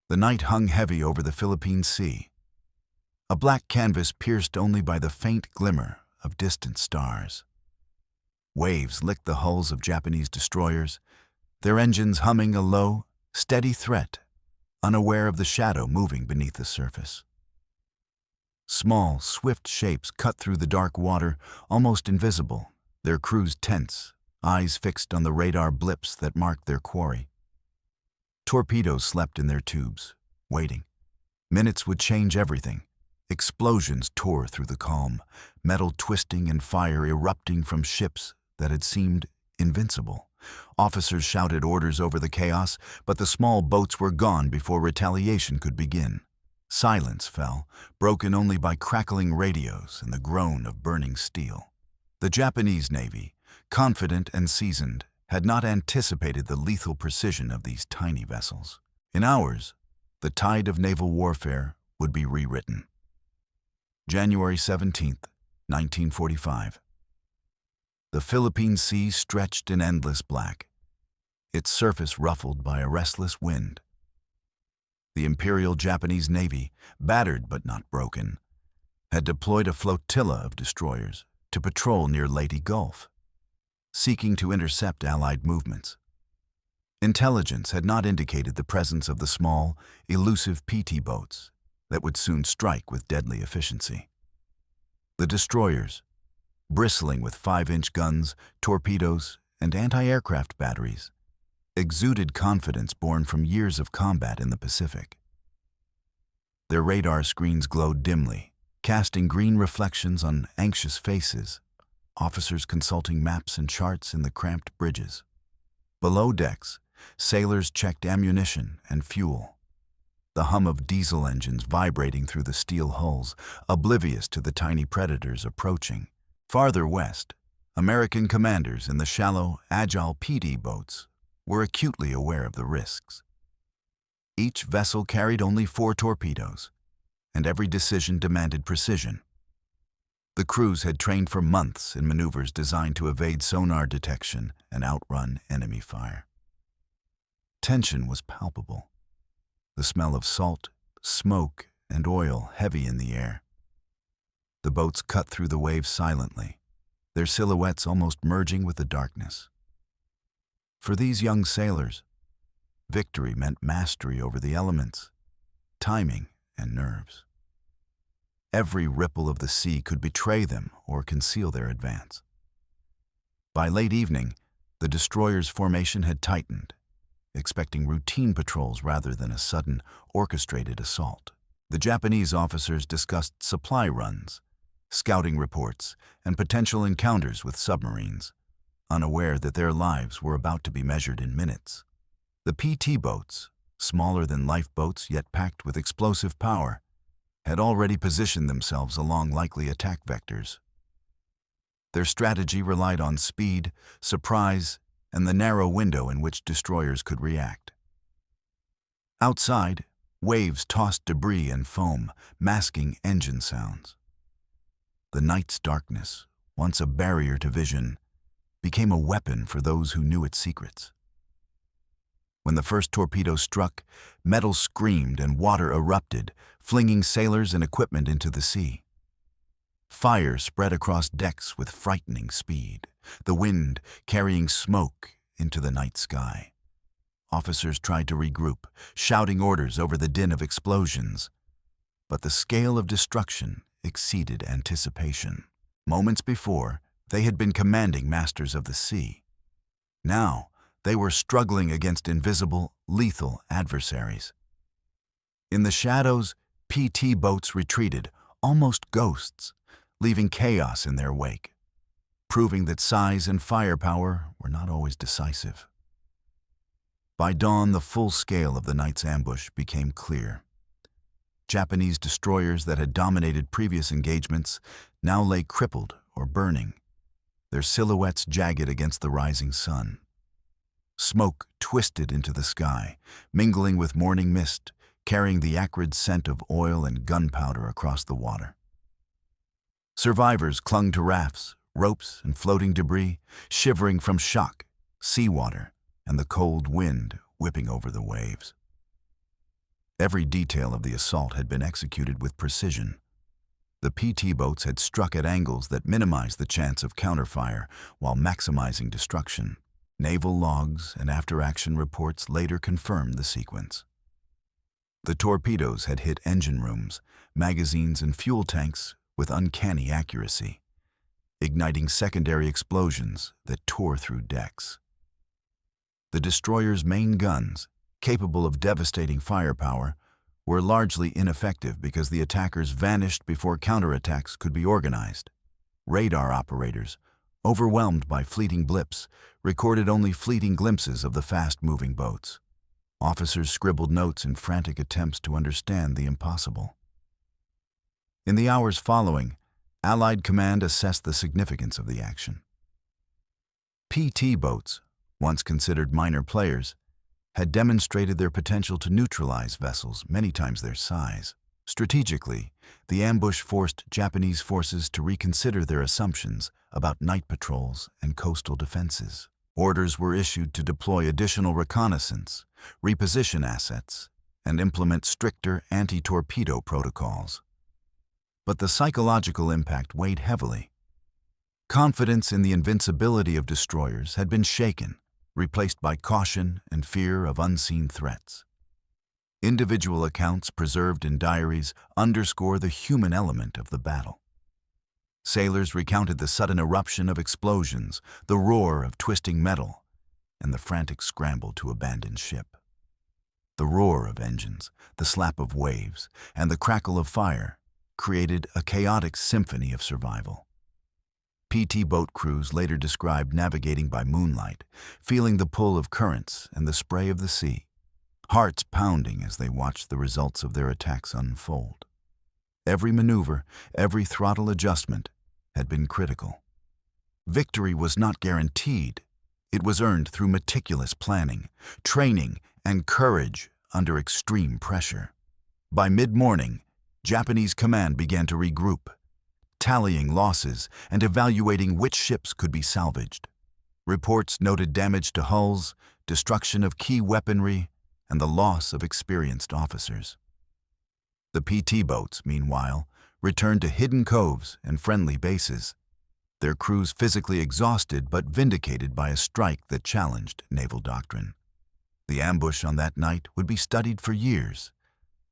The night hung heavy over the Philippine Sea, a black canvas pierced only by the faint glimmer of distant stars. Waves licked the hulls of Japanese destroyers, their engines humming a low, steady threat, unaware of the shadow moving beneath the surface. Small, swift shapes cut through the dark water, almost invisible, their crews tense, eyes fixed on the radar blips that marked their quarry. Torpedoes slept in their tubes, waiting. Minutes would change everything. Explosions tore through the calm, metal twisting and fire erupting from ships that had seemed invincible. Officers shouted orders over the chaos, but the small boats were gone before retaliation could begin. Silence fell, broken only by crackling radios and the groan of burning steel. The Japanese Navy, confident and seasoned, had not anticipated the lethal precision of these tiny vessels. In hours, the tide of naval warfare would be rewritten. January 17, 1945. The Philippine Sea stretched in endless black, its surface ruffled by a restless wind. The Imperial Japanese Navy, battered but not broken, had deployed a flotilla of destroyers to patrol near Leyte Gulf, seeking to intercept Allied movements. Intelligence had not indicated the presence of the small, elusive PT boats that would soon strike with deadly efficiency. The destroyers, bristling with 5-inch guns, torpedoes, and anti-aircraft batteries, exuded confidence born from years of combat in the Pacific. Their radar screens glowed dimly, casting green reflections on anxious faces, officers consulting maps and charts in the cramped bridges. Below decks, sailors checked ammunition and fuel, the hum of diesel engines vibrating through the steel hulls, oblivious to the tiny predators approaching. Farther west, American commanders in the shallow, agile PD boats were acutely aware of the risks. Each vessel carried only 4 torpedoes, and every decision demanded precision. The crews had trained for months in maneuvers designed to evade sonar detection and outrun enemy fire. Tension was palpable, the smell of salt, smoke, and oil heavy in the air. The boats cut through the waves silently, their silhouettes almost merging with the darkness. For these young sailors, victory meant mastery over the elements, timing, and nerves. Every ripple of the sea could betray them or conceal their advance. By late evening, the destroyer's formation had tightened, expecting routine patrols rather than a sudden, orchestrated assault. The Japanese officers discussed supply runs, scouting reports, and potential encounters with submarines, unaware that their lives were about to be measured in minutes. The PT boats, smaller than lifeboats yet packed with explosive power, had already positioned themselves along likely attack vectors. Their strategy relied on speed, surprise, and the narrow window in which destroyers could react. Outside, waves tossed debris and foam, masking engine sounds. The night's darkness, once a barrier to vision, became a weapon for those who knew its secrets. When the first torpedo struck, metal screamed and water erupted, flinging sailors and equipment into the sea. Fire spread across decks with frightening speed, the wind carrying smoke into the night sky. Officers tried to regroup, shouting orders over the din of explosions. But the scale of destruction exceeded anticipation. Moments before, they had been commanding masters of the sea. Now, they were struggling against invisible, lethal adversaries. In the shadows, PT boats retreated, almost ghosts, leaving chaos in their wake, proving that size and firepower were not always decisive. By dawn, the full scale of the night's ambush became clear. Japanese destroyers that had dominated previous engagements now lay crippled or burning, their silhouettes jagged against the rising sun. Smoke twisted into the sky, mingling with morning mist, carrying the acrid scent of oil and gunpowder across the water. Survivors clung to rafts, ropes, and floating debris, shivering from shock, seawater, and the cold wind whipping over the waves. Every detail of the assault had been executed with precision. The PT boats had struck at angles that minimized the chance of counterfire while maximizing destruction. Naval logs and after-action reports later confirmed the sequence. The torpedoes had hit engine rooms, magazines, and fuel tanks with uncanny accuracy, igniting secondary explosions that tore through decks. The destroyer's main guns, capable of devastating firepower, were largely ineffective because the attackers vanished before counterattacks could be organized. Radar operators, overwhelmed by fleeting blips, recorded only fleeting glimpses of the fast-moving boats. Officers scribbled notes in frantic attempts to understand the impossible. In the hours following, Allied command assessed the significance of the action. PT boats, once considered minor players, had demonstrated their potential to neutralize vessels many times their size. Strategically, the ambush forced Japanese forces to reconsider their assumptions about night patrols and coastal defenses. Orders were issued to deploy additional reconnaissance, reposition assets, and implement stricter anti-torpedo protocols. But the psychological impact weighed heavily. Confidence in the invincibility of destroyers had been shaken, replaced by caution and fear of unseen threats. Individual accounts preserved in diaries underscore the human element of the battle. Sailors recounted the sudden eruption of explosions, the roar of twisting metal, and the frantic scramble to abandon ship. The roar of engines, the slap of waves, and the crackle of fire created a chaotic symphony of survival. PT boat crews later described navigating by moonlight, feeling the pull of currents and the spray of the sea, hearts pounding as they watched the results of their attacks unfold. Every maneuver, every throttle adjustment had been critical. Victory was not guaranteed. It was earned through meticulous planning, training, and courage under extreme pressure. By mid-morning, Japanese command began to regroup, tallying losses and evaluating which ships could be salvaged. Reports noted damage to hulls, destruction of key weaponry, and the loss of experienced officers. The PT boats, meanwhile, returned to hidden coves and friendly bases, their crews physically exhausted but vindicated by a strike that challenged naval doctrine. The ambush on that night would be studied for years,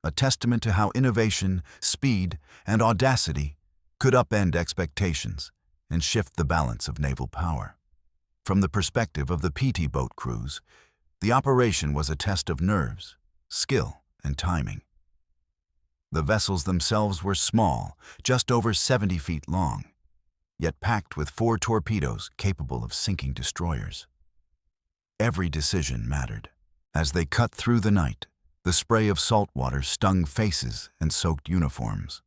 a testament to how innovation, speed, and audacity could upend expectations and shift the balance of naval power. From the perspective of the PT boat crews, the operation was a test of nerves, skill, and timing. The vessels themselves were small, just over 70 feet long, yet packed with 4 torpedoes capable of sinking destroyers. Every decision mattered. As they cut through the night, the spray of salt water stung faces and soaked uniforms.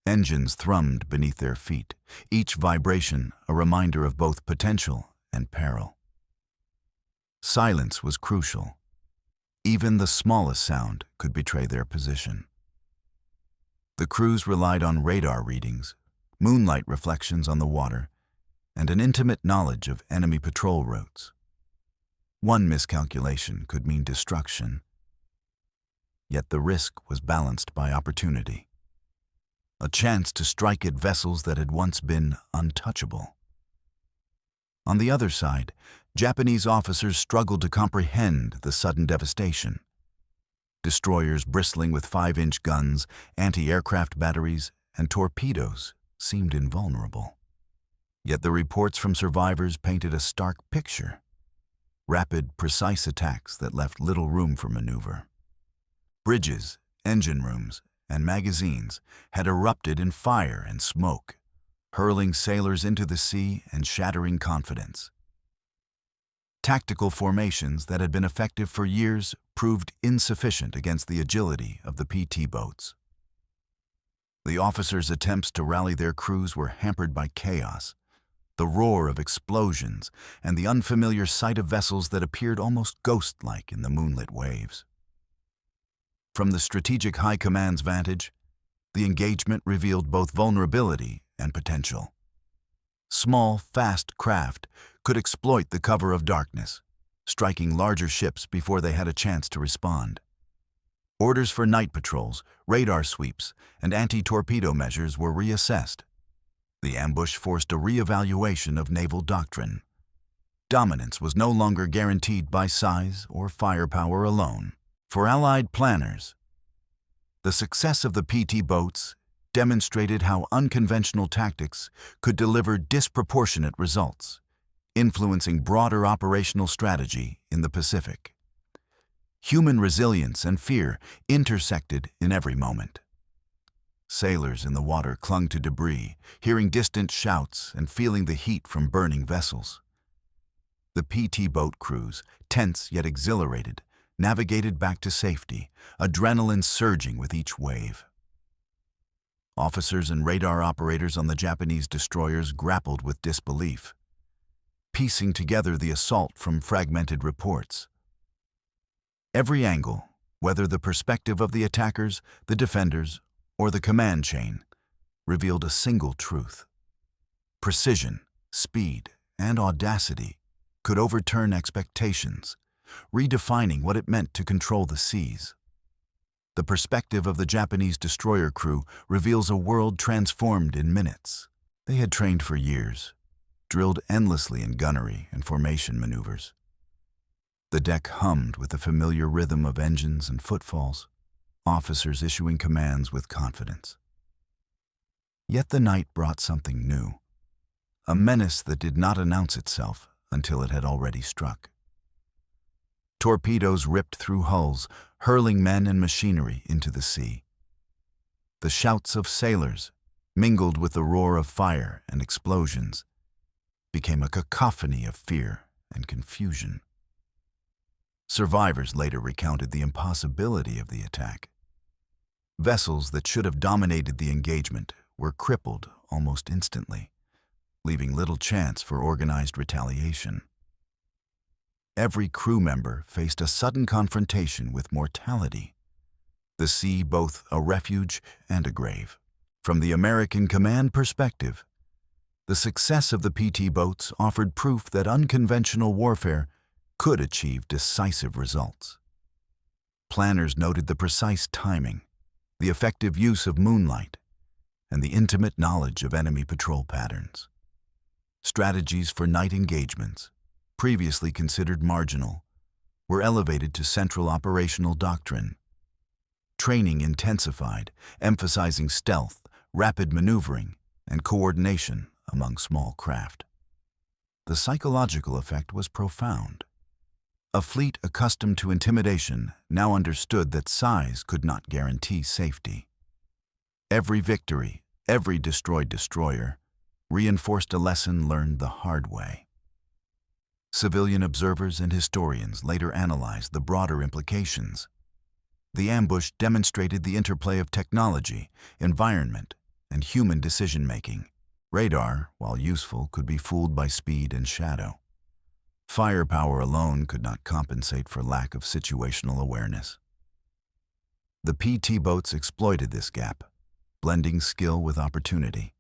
Engines thrummed beneath their feet, each vibration a reminder of both potential and peril. Silence was crucial. Even the smallest sound could betray their position. The crews relied on radar readings, moonlight reflections on the water, and an intimate knowledge of enemy patrol routes. One miscalculation could mean destruction, yet the risk was balanced by opportunity. A chance to strike at vessels that had once been untouchable. On the other side, Japanese officers struggled to comprehend the sudden devastation. Destroyers bristling with 5-inch guns, anti-aircraft batteries, and torpedoes seemed invulnerable. Yet the reports from survivors painted a stark picture. Rapid, precise attacks that left little room for maneuver. Bridges, engine rooms, and magazines had erupted in fire and smoke, hurling sailors into the sea and shattering confidence. Tactical formations that had been effective for years proved insufficient against the agility of the PT boats. The officers' attempts to rally their crews were hampered by chaos, the roar of explosions, and the unfamiliar sight of vessels that appeared almost ghost-like in the moonlit waves. From the strategic high command's vantage, the engagement revealed both vulnerability and potential. Small, fast craft could exploit the cover of darkness, striking larger ships before they had a chance to respond. Orders for night patrols, radar sweeps, and anti-torpedo measures were reassessed. The ambush forced a re-evaluation of naval doctrine. Dominance was no longer guaranteed by size or firepower alone. For Allied planners, the success of the PT boats demonstrated how unconventional tactics could deliver disproportionate results, influencing broader operational strategy in the Pacific. Human resilience and fear intersected in every moment. Sailors in the water clung to debris, hearing distant shouts and feeling the heat from burning vessels. The PT boat crews, tense yet exhilarated, navigated back to safety, adrenaline surging with each wave. Officers and radar operators on the Japanese destroyers grappled with disbelief, piecing together the assault from fragmented reports. Every angle, whether the perspective of the attackers, the defenders, or the command chain, revealed a single truth. Precision, speed, and audacity could overturn expectations, redefining what it meant to control the seas. The perspective of the Japanese destroyer crew reveals a world transformed in minutes. They had trained for years, drilled endlessly in gunnery and formation maneuvers. The deck hummed with the familiar rhythm of engines and footfalls, officers issuing commands with confidence. Yet the night brought something new, a menace that did not announce itself until it had already struck. Torpedoes ripped through hulls, hurling men and machinery into the sea. The shouts of sailors, mingled with the roar of fire and explosions, became a cacophony of fear and confusion. Survivors later recounted the impossibility of the attack. Vessels that should have dominated the engagement were crippled almost instantly, leaving little chance for organized retaliation. Every crew member faced a sudden confrontation with mortality, the sea both a refuge and a grave. From the American command perspective, the success of the PT boats offered proof that unconventional warfare could achieve decisive results. Planners noted the precise timing, the effective use of moonlight, and the intimate knowledge of enemy patrol patterns. Strategies for night engagements, previously considered marginal, were elevated to central operational doctrine. Training intensified, emphasizing stealth, rapid maneuvering, and coordination among small craft. The psychological effect was profound. A fleet accustomed to intimidation now understood that size could not guarantee safety. Every victory, every destroyed destroyer, reinforced a lesson learned the hard way. Civilian observers and historians later analyzed the broader implications. The ambush demonstrated the interplay of technology, environment, and human decision-making. Radar, while useful, could be fooled by speed and shadow. Firepower alone could not compensate for lack of situational awareness. The PT boats exploited this gap, blending skill with opportunity.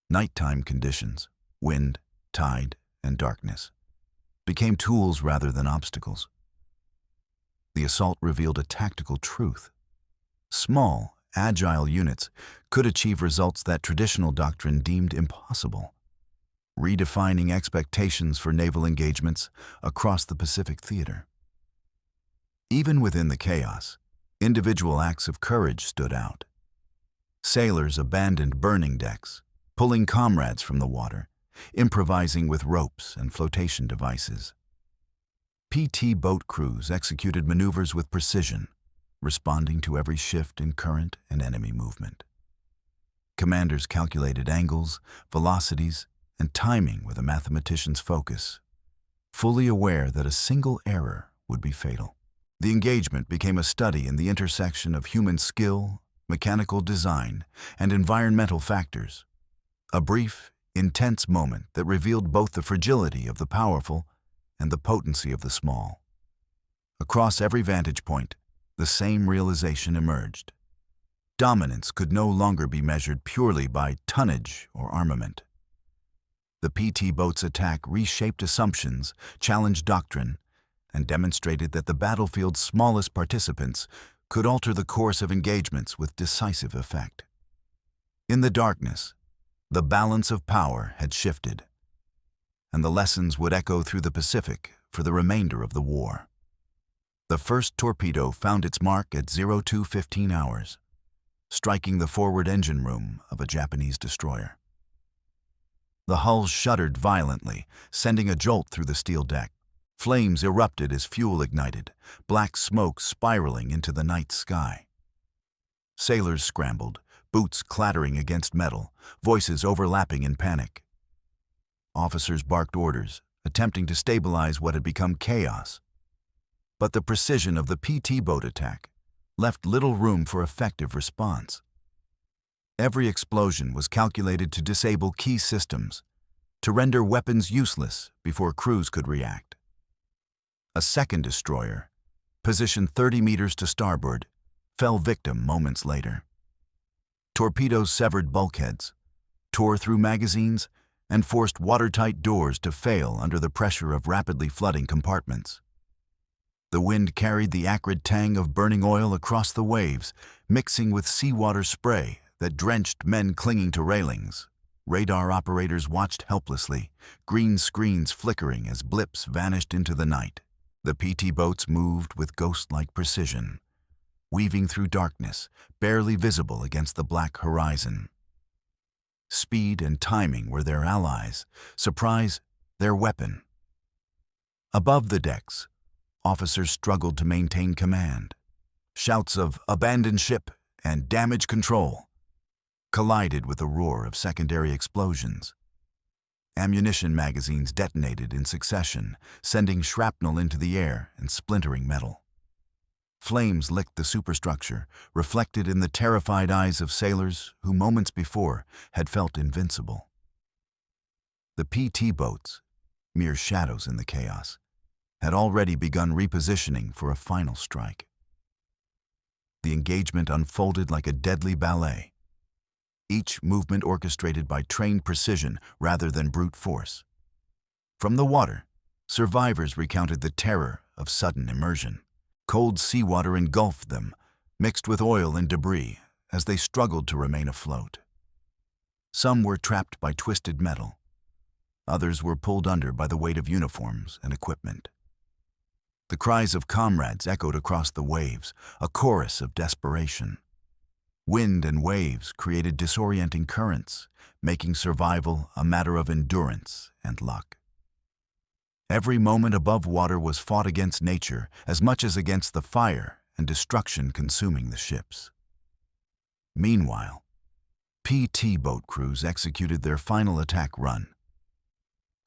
Nighttime conditions, wind, tide, and darkness, became tools rather than obstacles. The assault revealed a tactical truth. Small, agile units could achieve results that traditional doctrine deemed impossible, redefining expectations for naval engagements across the Pacific theater. Even within the chaos, individual acts of courage stood out. Sailors abandoned burning decks, pulling comrades from the water, improvising with ropes and flotation devices. PT boat crews executed maneuvers with precision, responding to every shift in current and enemy movement. Commanders calculated angles, velocities, and timing with a mathematician's focus, fully aware that a single error would be fatal. The engagement became a study in the intersection of human skill, mechanical design, and environmental factors. A brief, intense moment that revealed both the fragility of the powerful and the potency of the small. Across every vantage point, the same realization emerged. Dominance could no longer be measured purely by tonnage or armament. The PT boats' attack reshaped assumptions, challenged doctrine, and demonstrated that the battlefield's smallest participants could alter the course of engagements with decisive effect. In the darkness, the balance of power had shifted, and the lessons would echo through the Pacific for the remainder of the war. The first torpedo found its mark at 02:15 hours, striking the forward engine room of a Japanese destroyer. The hull shuddered violently, sending a jolt through the steel deck. Flames erupted as fuel ignited, black smoke spiraling into the night sky. Sailors scrambled, boots clattering against metal, voices overlapping in panic. Officers barked orders, attempting to stabilize what had become chaos. But the precision of the PT boat attack left little room for effective response. Every explosion was calculated to disable key systems, to render weapons useless before crews could react. A second destroyer, positioned 30 meters to starboard, fell victim moments later. Torpedoes severed bulkheads, tore through magazines, and forced watertight doors to fail under the pressure of rapidly flooding compartments. The wind carried the acrid tang of burning oil across the waves, mixing with seawater spray that drenched men clinging to railings. Radar operators watched helplessly, green screens flickering as blips vanished into the night. The PT boats moved with ghost-like precision, weaving through darkness, barely visible against the black horizon. Speed and timing were their allies, surprise their weapon. Above the decks, officers struggled to maintain command. Shouts of "abandon ship" and "damage control" collided with a roar of secondary explosions. Ammunition magazines detonated in succession, sending shrapnel into the air and splintering metal. Flames licked the superstructure, reflected in the terrified eyes of sailors who moments before had felt invincible. The PT boats, mere shadows in the chaos, had already begun repositioning for a final strike. The engagement unfolded like a deadly ballet, each movement orchestrated by trained precision rather than brute force. From the water, survivors recounted the terror of sudden immersion. Cold seawater engulfed them, mixed with oil and debris, as they struggled to remain afloat. Some were trapped by twisted metal. Others were pulled under by the weight of uniforms and equipment. The cries of comrades echoed across the waves, a chorus of desperation. Wind and waves created disorienting currents, making survival a matter of endurance and luck. Every moment above water was fought against nature as much as against the fire and destruction consuming the ships. Meanwhile, PT boat crews executed their final attack run.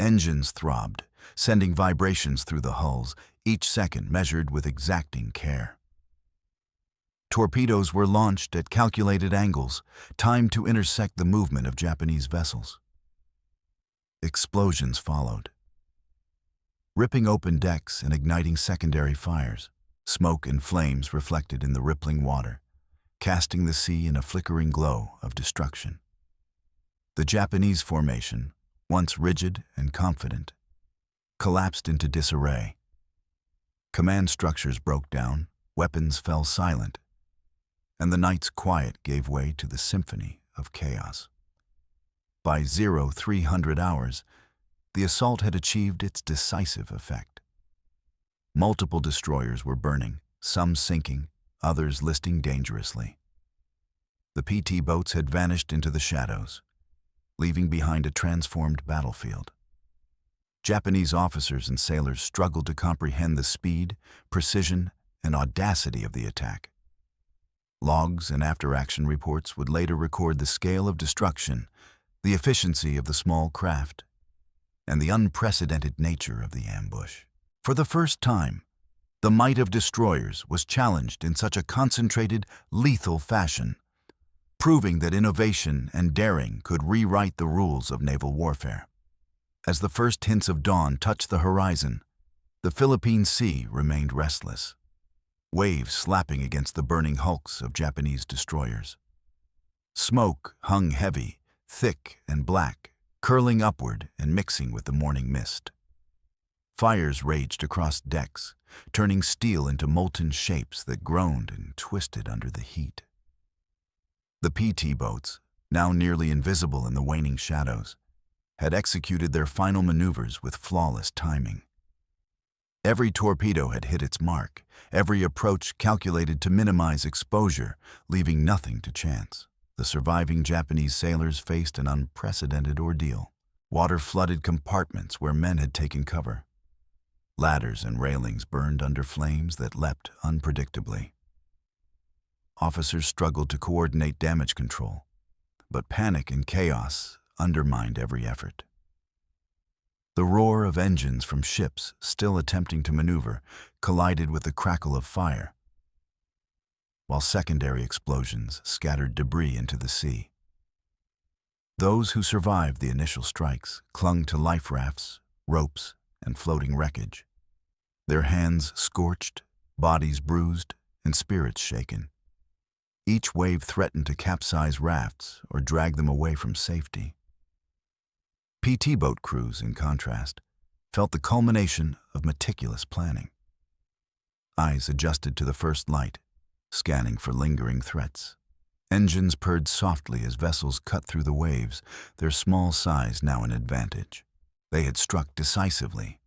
Engines throbbed, sending vibrations through the hulls, each second measured with exacting care. Torpedoes were launched at calculated angles, timed to intersect the movement of Japanese vessels. Explosions followed, ripping open decks and igniting secondary fires. Smoke and flames reflected in the rippling water, casting the sea in a flickering glow of destruction. The Japanese formation, once rigid and confident, collapsed into disarray. Command structures broke down, weapons fell silent, and the night's quiet gave way to the symphony of chaos. By 0300 hours, the assault had achieved its decisive effect. Multiple destroyers were burning, some sinking, others listing dangerously. The PT boats had vanished into the shadows, leaving behind a transformed battlefield. Japanese officers and sailors struggled to comprehend the speed, precision, and audacity of the attack. Logs and after-action reports would later record the scale of destruction, the efficiency of the small craft, and the unprecedented nature of the ambush. For the first time, the might of destroyers was challenged in such a concentrated, lethal fashion, proving that innovation and daring could rewrite the rules of naval warfare. As the first hints of dawn touched the horizon, the Philippine Sea remained restless, waves slapping against the burning hulks of Japanese destroyers. Smoke hung heavy, thick and black, curling upward and mixing with the morning mist. Fires raged across decks, turning steel into molten shapes that groaned and twisted under the heat. The PT boats, now nearly invisible in the waning shadows, had executed their final maneuvers with flawless timing. Every torpedo had hit its mark, every approach calculated to minimize exposure, leaving nothing to chance. The surviving Japanese sailors faced an unprecedented ordeal. Water-flooded compartments where men had taken cover. Ladders and railings burned under flames that leapt unpredictably. Officers struggled to coordinate damage control, but panic and chaos undermined every effort. The roar of engines from ships still attempting to maneuver collided with the crackle of fire, while secondary explosions scattered debris into the sea. Those who survived the initial strikes clung to life rafts, ropes, and floating wreckage, their hands scorched, bodies bruised, and spirits shaken. Each wave threatened to capsize rafts or drag them away from safety. PT boat crews, in contrast, felt the culmination of meticulous planning. Eyes adjusted to the first light, scanning for lingering threats. Engines purred softly as vessels cut through the waves, their small size now an advantage. They had struck decisively,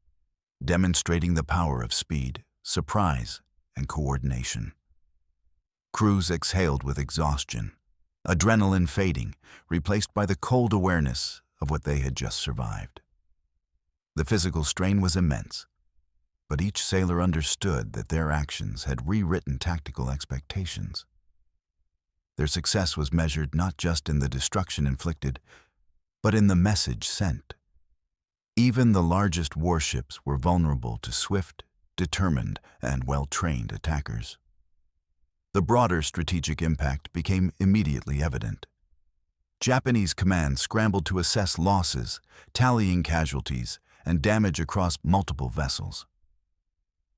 demonstrating the power of speed, surprise, and coordination. Crews exhaled with exhaustion, adrenaline fading, replaced by the cold awareness of what they had just survived. The physical strain was immense, but each sailor understood that their actions had rewritten tactical expectations. Their success was measured not just in the destruction inflicted, but in the message sent. Even the largest warships were vulnerable to swift, determined, and well-trained attackers. The broader strategic impact became immediately evident. Japanese command scrambled to assess losses, tallying casualties, and damage across multiple vessels.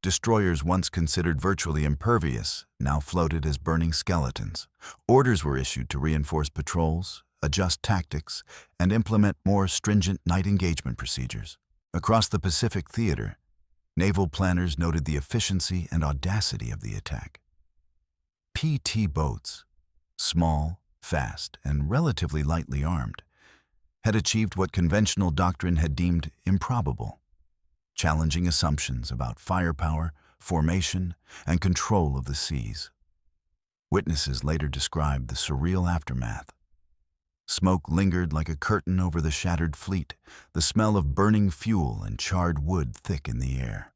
Destroyers once considered virtually impervious now floated as burning skeletons. Orders were issued to reinforce patrols, adjust tactics, and implement more stringent night engagement procedures. Across the Pacific theater, naval planners noted the efficiency and audacity of the attack. PT boats, small, fast, and relatively lightly armed, had achieved what conventional doctrine had deemed improbable, challenging assumptions about firepower, formation, and control of the seas. Witnesses later described the surreal aftermath. Smoke lingered like a curtain over the shattered fleet, the smell of burning fuel and charred wood thick in the air.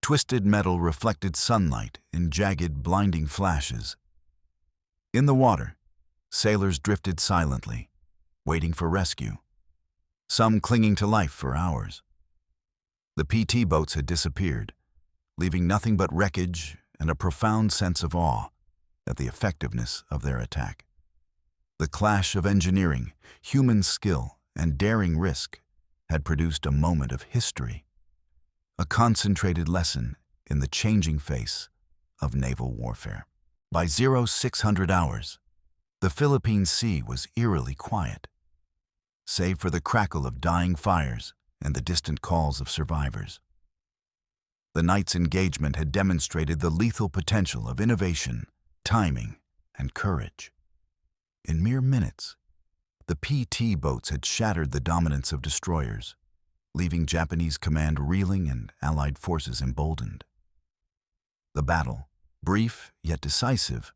Twisted metal reflected sunlight in jagged, blinding flashes. In the water, sailors drifted silently, waiting for rescue, some clinging to life for hours. The PT boats had disappeared, leaving nothing but wreckage and a profound sense of awe at the effectiveness of their attack. The clash of engineering, human skill, and daring risk had produced a moment of history, a concentrated lesson in the changing face of naval warfare. By 0600 hours, the Philippine Sea was eerily quiet, save for the crackle of dying fires and the distant calls of survivors. The night's engagement had demonstrated the lethal potential of innovation, timing, and courage. In mere minutes, the PT boats had shattered the dominance of destroyers, leaving Japanese command reeling and Allied forces emboldened. The battle, brief yet decisive,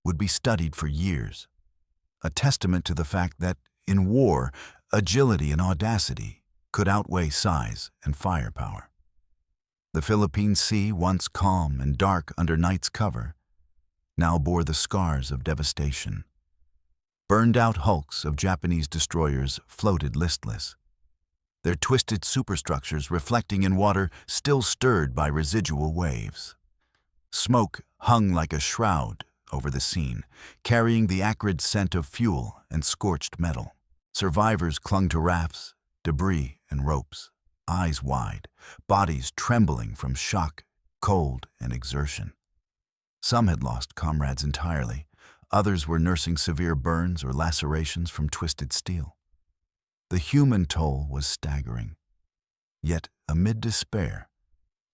would be studied for years, a testament to the fact that, in war, agility and audacity could outweigh size and firepower. The Philippine Sea, once calm and dark under night's cover, now bore the scars of devastation. Burned-out hulks of Japanese destroyers floated listless, their twisted superstructures reflecting in water still stirred by residual waves. Smoke hung like a shroud over the scene, carrying the acrid scent of fuel and scorched metal. Survivors clung to rafts, debris, and ropes, eyes wide, bodies trembling from shock, cold, and exertion. Some had lost comrades entirely. Others were nursing severe burns or lacerations from twisted steel. The human toll was staggering. Yet, amid despair,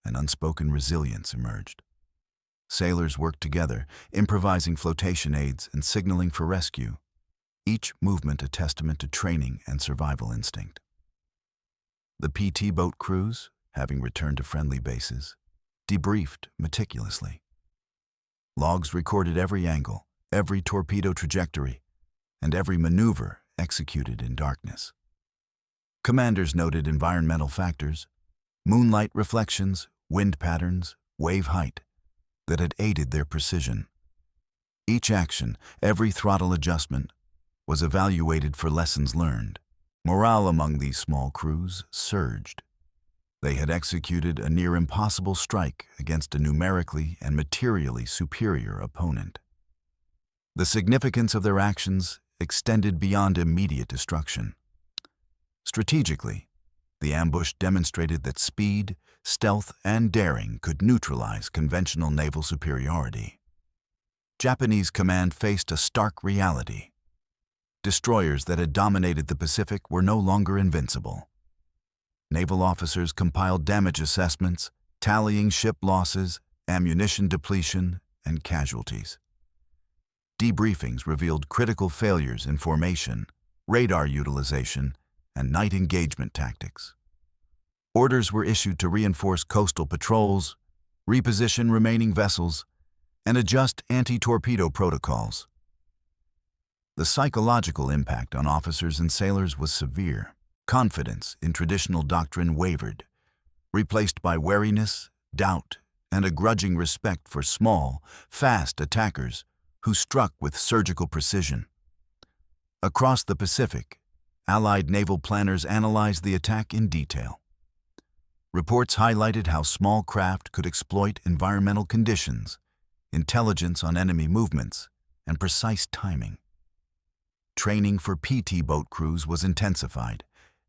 an unspoken resilience emerged. Sailors worked together, improvising flotation aids and signaling for rescue, each movement a testament to training and survival instinct. The PT boat crews, having returned to friendly bases, debriefed meticulously. Logs recorded every angle, every torpedo trajectory, and every maneuver executed in darkness. Commanders noted environmental factors, moonlight reflections, wind patterns, wave height, that had aided their precision. Each action, every throttle adjustment, was evaluated for lessons learned. Morale among these small crews surged. They had executed a near-impossible strike against a numerically and materially superior opponent. The significance of their actions extended beyond immediate destruction. Strategically, the ambush demonstrated that speed, stealth, and daring could neutralize conventional naval superiority. Japanese command faced a stark reality. Destroyers that had dominated the Pacific were no longer invincible. Naval officers compiled damage assessments, tallying ship losses, ammunition depletion, and casualties. Debriefings revealed critical failures in formation, radar utilization, and night engagement tactics. Orders were issued to reinforce coastal patrols, reposition remaining vessels, and adjust anti-torpedo protocols. The psychological impact on officers and sailors was severe. Confidence in traditional doctrine wavered, replaced by wariness, doubt, and a grudging respect for small, fast attackers who struck with surgical precision. Across the Pacific, Allied naval planners analyzed the attack in detail. Reports highlighted how small craft could exploit environmental conditions, intelligence on enemy movements, and precise timing. Training for PT boat crews was intensified,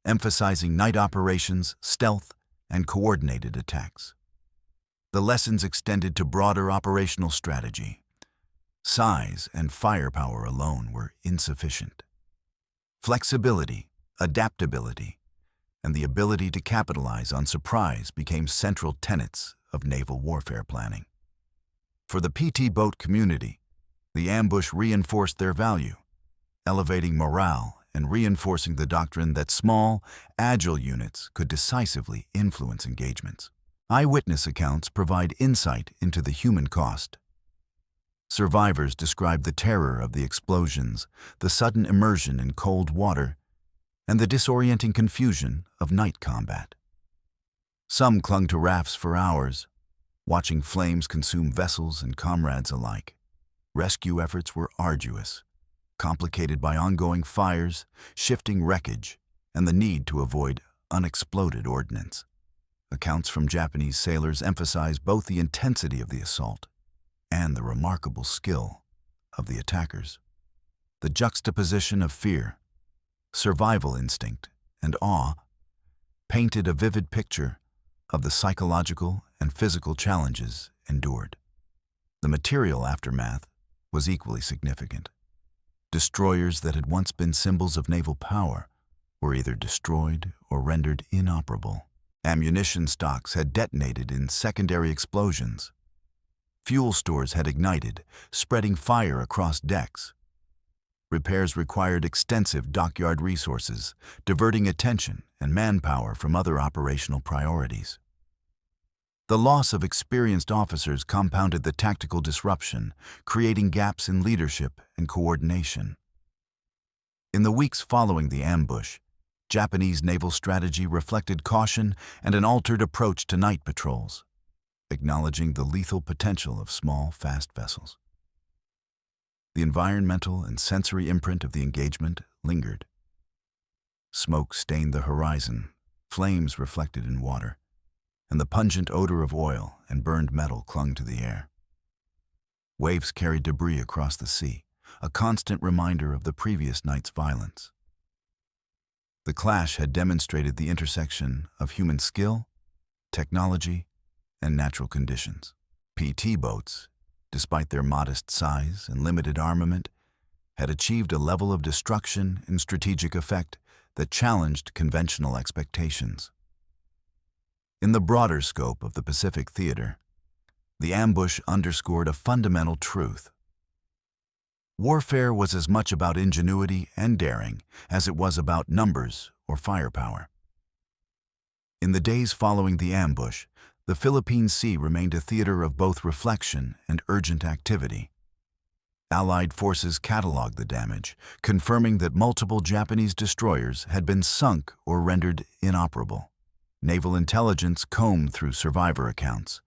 emphasizing night operations, stealth, and coordinated attacks. The lessons extended to broader operational strategy. Size and firepower alone were insufficient. Flexibility, adaptability, and the ability to capitalize on surprise became central tenets of naval warfare planning. For the PT boat community, the ambush reinforced their value, elevating morale and reinforcing the doctrine that small, agile units could decisively influence engagements. Eyewitness accounts provide insight into the human cost. Survivors describe the terror of the explosions, the sudden immersion in cold water, and the disorienting confusion of night combat. Some clung to rafts for hours, watching flames consume vessels and comrades alike. Rescue efforts were arduous, complicated by ongoing fires, shifting wreckage, and the need to avoid unexploded ordnance. Accounts from Japanese sailors emphasize both the intensity of the assault and the remarkable skill of the attackers. The juxtaposition of fear, survival instinct, and awe painted a vivid picture of the psychological and physical challenges endured. The material aftermath was equally significant. Destroyers that had once been symbols of naval power were either destroyed or rendered inoperable. Ammunition stocks had detonated in secondary explosions. Fuel stores had ignited, spreading fire across decks. Repairs required extensive dockyard resources, diverting attention and manpower from other operational priorities. The loss of experienced officers compounded the tactical disruption, creating gaps in leadership and coordination. In the weeks following the ambush, Japanese naval strategy reflected caution and an altered approach to night patrols, acknowledging the lethal potential of small, fast vessels. The environmental and sensory imprint of the engagement lingered. Smoke stained the horizon, flames reflected in water, and the pungent odor of oil and burned metal clung to the air. Waves carried debris across the sea, a constant reminder of the previous night's violence. The clash had demonstrated the intersection of human skill, technology, and natural conditions. PT boats, despite their modest size and limited armament, had achieved a level of destruction and strategic effect that challenged conventional expectations. In the broader scope of the Pacific theater, the ambush underscored a fundamental truth. Warfare was as much about ingenuity and daring as it was about numbers or firepower. In the days following the ambush, the Philippine Sea remained a theater of both reflection and urgent activity. Allied forces cataloged the damage, confirming that multiple Japanese destroyers had been sunk or rendered inoperable. Naval intelligence combed through survivor accounts,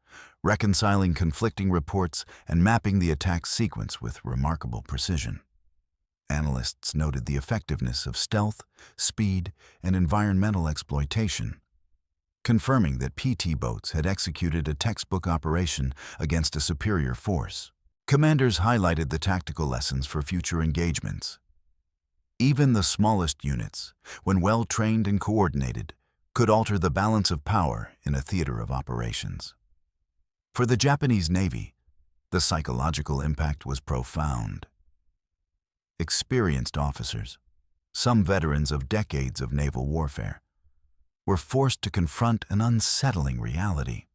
reconciling conflicting reports and mapping the attack sequence with remarkable precision. Analysts noted the effectiveness of stealth, speed, and environmental exploitation, confirming that PT boats had executed a textbook operation against a superior force. Commanders highlighted the tactical lessons for future engagements. Even the smallest units, when well trained and coordinated, could alter the balance of power in a theater of operations. For the Japanese Navy, the psychological impact was profound. Experienced officers, some veterans of decades of naval warfare, were forced to confront an unsettling reality.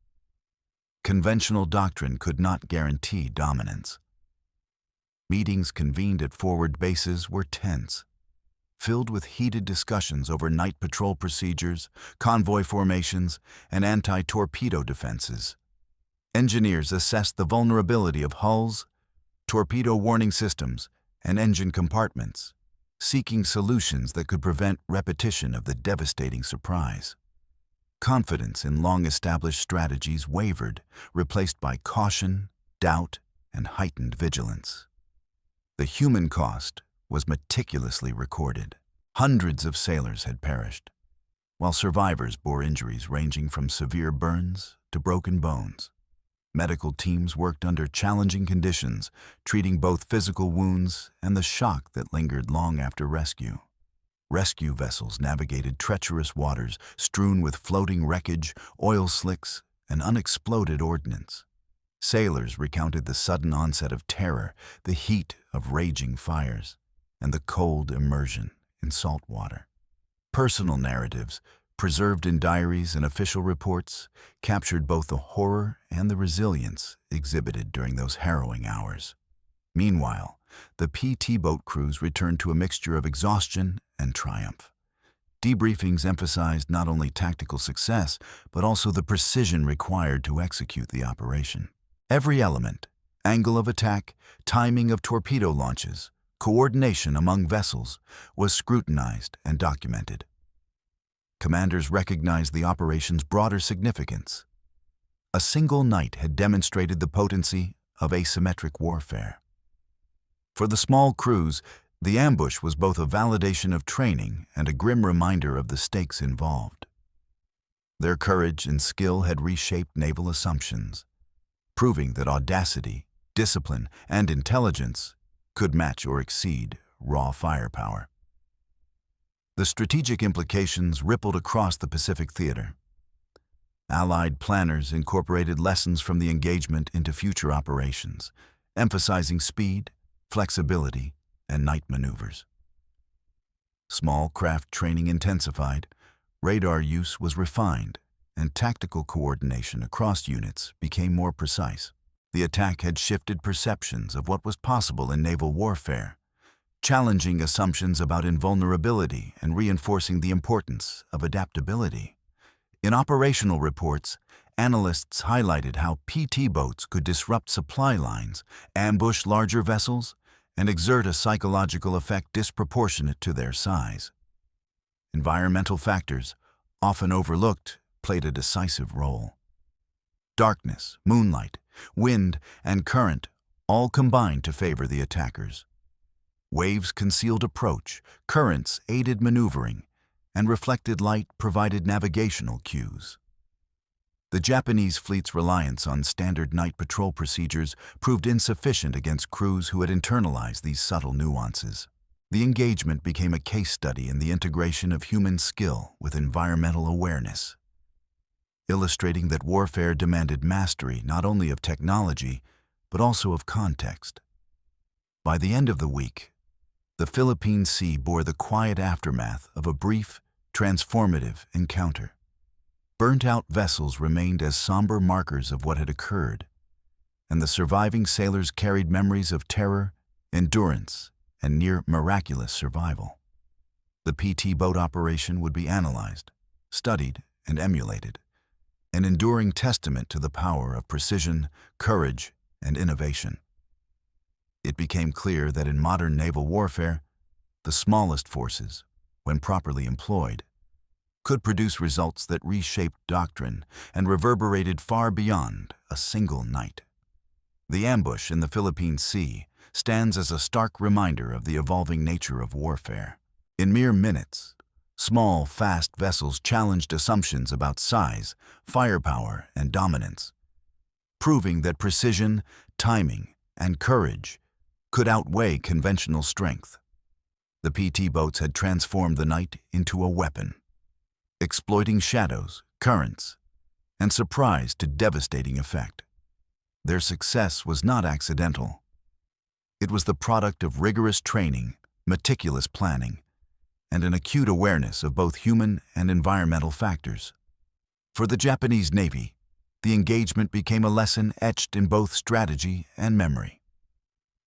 Conventional doctrine could not guarantee dominance. Meetings convened at forward bases were tense, filled with heated discussions over night patrol procedures, convoy formations, and anti-torpedo defenses. Engineers assessed the vulnerability of hulls, torpedo warning systems, and engine compartments, seeking solutions that could prevent repetition of the devastating surprise. Confidence in long-established strategies wavered, replaced by caution, doubt, and heightened vigilance. The human cost was meticulously recorded. Hundreds of sailors had perished, while survivors bore injuries ranging from severe burns to broken bones. Medical teams worked under challenging conditions, treating both physical wounds and the shock that lingered long after rescue. Rescue vessels navigated treacherous waters strewn with floating wreckage, oil slicks, and unexploded ordnance. Sailors recounted the sudden onset of terror, the heat of raging fires, and the cold immersion in salt water. Personal narratives, preserved in diaries and official reports, captured both the horror and the resilience exhibited during those harrowing hours. Meanwhile, the PT boat crews returned to a mixture of exhaustion and triumph. Debriefings emphasized not only tactical success, but also the precision required to execute the operation. Every element, angle of attack, timing of torpedo launches, coordination among vessels, was scrutinized and documented. Commanders recognized the operation's broader significance. A single night had demonstrated the potency of asymmetric warfare. For the small crews, the ambush was both a validation of training and a grim reminder of the stakes involved. Their courage and skill had reshaped naval assumptions, proving that audacity, discipline, and intelligence could match or exceed raw firepower. The strategic implications rippled across the Pacific theater. Allied planners incorporated lessons from the engagement into future operations, emphasizing speed, flexibility, and night maneuvers. Small craft training intensified, radar use was refined, and tactical coordination across units became more precise. The attack had shifted perceptions of what was possible in naval warfare, challenging assumptions about invulnerability and reinforcing the importance of adaptability. In operational reports, analysts highlighted how PT boats could disrupt supply lines, ambush larger vessels, and exert a psychological effect disproportionate to their size. Environmental factors, often overlooked, played a decisive role. Darkness, moonlight, wind, and current all combined to favor the attackers. Waves concealed approach, currents aided maneuvering, and reflected light provided navigational cues. The Japanese fleet's reliance on standard night patrol procedures proved insufficient against crews who had internalized these subtle nuances. The engagement became a case study in the integration of human skill with environmental awareness, illustrating that warfare demanded mastery not only of technology, but also of context. By the end of the week, the Philippine Sea bore the quiet aftermath of a brief, transformative encounter. Burnt-out vessels remained as somber markers of what had occurred, and the surviving sailors carried memories of terror, endurance, and near-miraculous survival. The PT boat operation would be analyzed, studied, and emulated, an enduring testament to the power of precision, courage, and innovation. It became clear that in modern naval warfare, the smallest forces, when properly employed, could produce results that reshaped doctrine and reverberated far beyond a single night. The ambush in the Philippine Sea stands as a stark reminder of the evolving nature of warfare. In mere minutes, small, fast vessels challenged assumptions about size, firepower, and dominance, proving that precision, timing, and courage could outweigh conventional strength. The PT boats had transformed the night into a weapon, exploiting shadows, currents, and surprise to devastating effect. Their success was not accidental. It was the product of rigorous training, meticulous planning, and an acute awareness of both human and environmental factors. For the Japanese Navy, the engagement became a lesson etched in both strategy and memory.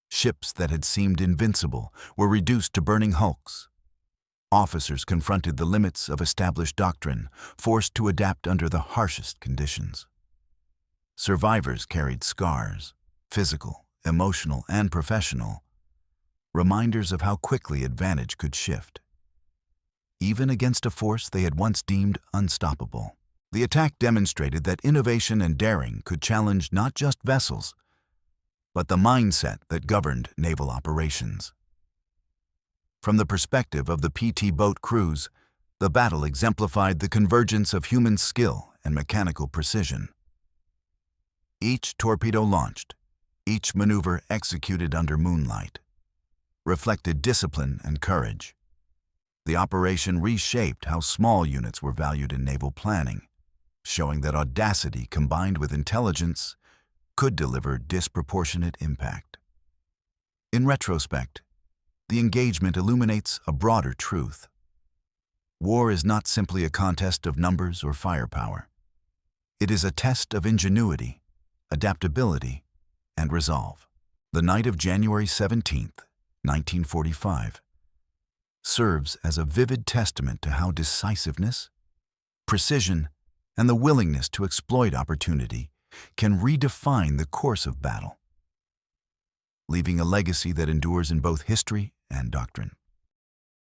Ships that had seemed invincible were reduced to burning hulks. Officers confronted the limits of established doctrine, forced to adapt under the harshest conditions. Survivors carried scars, physical, emotional, and professional, reminders of how quickly advantage could shift. Even against a force they had once deemed unstoppable, the attack demonstrated that innovation and daring could challenge not just vessels, but the mindset that governed naval operations. From the perspective of the PT boat crews, the battle exemplified the convergence of human skill and mechanical precision. Each torpedo launched, each maneuver executed under moonlight, reflected discipline and courage. The operation reshaped how small units were valued in naval planning, showing that audacity combined with intelligence could deliver disproportionate impact. In retrospect, the engagement illuminates a broader truth. War is not simply a contest of numbers or firepower. It is a test of ingenuity, adaptability, and resolve. The night of January 17, 1945, serves as a vivid testament to how decisiveness, precision, and the willingness to exploit opportunity can redefine the course of battle, leaving a legacy that endures in both history and doctrine.